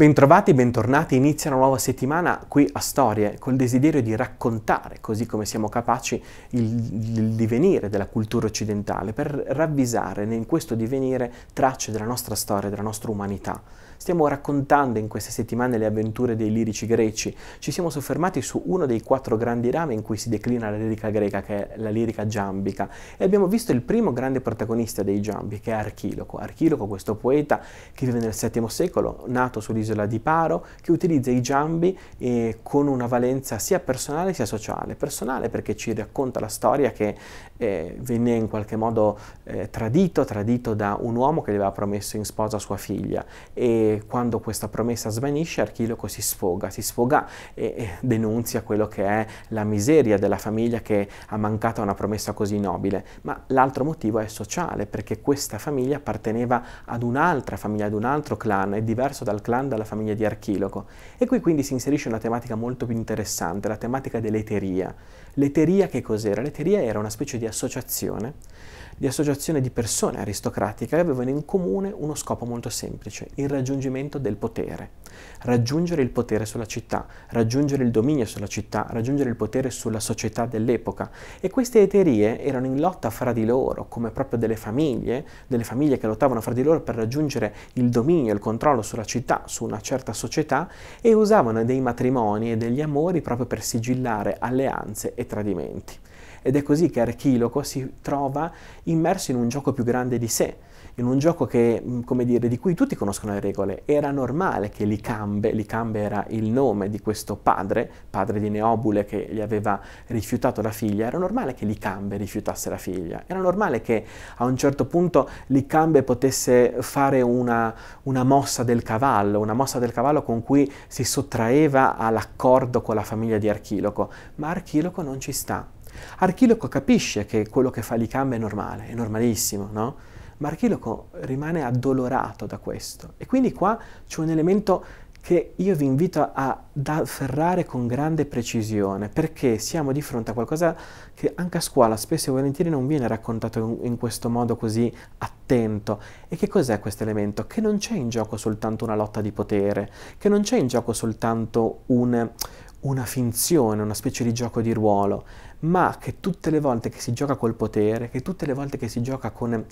Bentrovati, bentornati, inizia una nuova settimana qui a Storie, col desiderio di raccontare, così come siamo capaci, il divenire della cultura occidentale, per ravvisare in questo divenire tracce della nostra storia, della nostra umanità. Stiamo raccontando in queste settimane le avventure dei lirici greci, ci siamo soffermati su uno dei 4 grandi rami in cui si declina la lirica greca, che è la lirica giambica, e abbiamo visto il primo grande protagonista dei giambi, che è Archiloco. Archiloco, questo poeta che vive nel VII secolo, nato sull'isola di Paro, che utilizza i giambi con una valenza sia personale sia sociale. Personale perché ci racconta la storia che venne in qualche modo tradito da un uomo che gli aveva promesso in sposa sua figlia, e quando questa promessa svanisce Archiloco si sfoga e denunzia quello che è la miseria della famiglia che ha mancato a una promessa così nobile. Ma l'altro motivo è sociale, perché questa famiglia apparteneva ad un'altra famiglia, ad un altro clan, è diverso dal clan della famiglia di Archiloco. E qui quindi si inserisce una tematica molto più interessante, la tematica dell'eteria. L'eteria che cos'era? L'eteria era una specie di associazione di persone aristocratiche che avevano in comune uno scopo molto semplice: il raggiungimento del potere. Raggiungere il potere sulla città, raggiungere il dominio sulla città, raggiungere il potere sulla società dell'epoca. E queste eterie erano in lotta fra di loro, come proprio delle famiglie che lottavano fra di loro per raggiungere il dominio, il controllo sulla città, su una certa società, e usavano dei matrimoni e degli amori proprio per sigillare alleanze e tradimenti. Ed è così che Archiloco si trova immerso in un gioco più grande di sé, in un gioco che, come dire, di cui tutti conoscono le regole. Era normale che Licambe era il nome di questo padre di Neobule che gli aveva rifiutato la figlia, era normale che Licambe rifiutasse la figlia, era normale che a un certo punto Licambe potesse fare una mossa del cavallo con cui si sottraeva all'accordo con la famiglia di Archiloco, ma Archiloco non ci sta. Archiloco capisce che quello che fa Licambe è normale, è normalissimo, no? Ma Archiloco rimane addolorato da questo. E quindi qua c'è un elemento che io vi invito ad afferrare con grande precisione, perché siamo di fronte a qualcosa che anche a scuola spesso e volentieri non viene raccontato in questo modo così attento. E che cos'è questo elemento? Che non c'è in gioco soltanto una lotta di potere, che non c'è in gioco soltanto una finzione, una specie di gioco di ruolo, ma che tutte le volte che si gioca col potere, che tutte le volte che si gioca con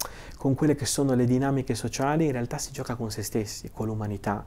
quelle che sono le dinamiche sociali, in realtà si gioca con se stessi, con l'umanità.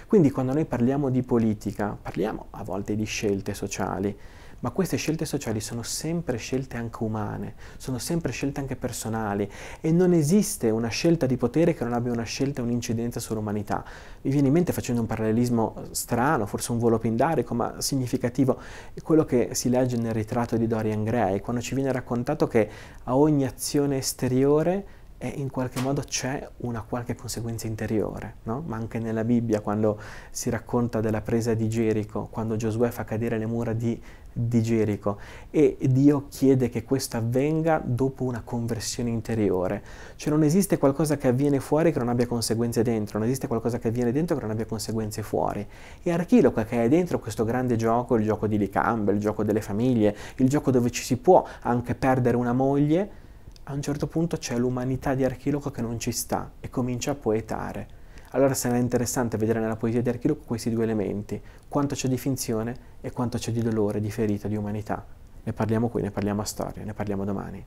Quindi quando noi parliamo di politica, parliamo a volte di scelte sociali, ma queste scelte sociali sono sempre scelte anche umane, sono sempre scelte anche personali, e non esiste una scelta di potere che non abbia una scelta e un'incidenza sull'umanità. Mi viene in mente, facendo un parallelismo strano, forse un volo pindarico, ma significativo, quello che si legge nel ritratto di Dorian Gray, quando ci viene raccontato che a ogni azione esteriore in qualche modo c'è una qualche conseguenza interiore, no? Ma anche nella Bibbia, quando si racconta della presa di Gerico, quando Giosuè fa cadere le mura di Gerico, e Dio chiede che questo avvenga dopo una conversione interiore. Cioè non esiste qualcosa che avviene fuori che non abbia conseguenze dentro, non esiste qualcosa che avviene dentro che non abbia conseguenze fuori. E Archiloco, che è dentro questo grande gioco, il gioco di Licambe, il gioco delle famiglie, il gioco dove ci si può anche perdere una moglie, a un certo punto c'è l'umanità di Archiloco che non ci sta e comincia a poetare. Allora sarà interessante vedere nella poesia di Archiloco questi 2 elementi: quanto c'è di finzione e quanto c'è di dolore, di ferita, di umanità. Ne parliamo qui, ne parliamo a Storia, ne parliamo domani.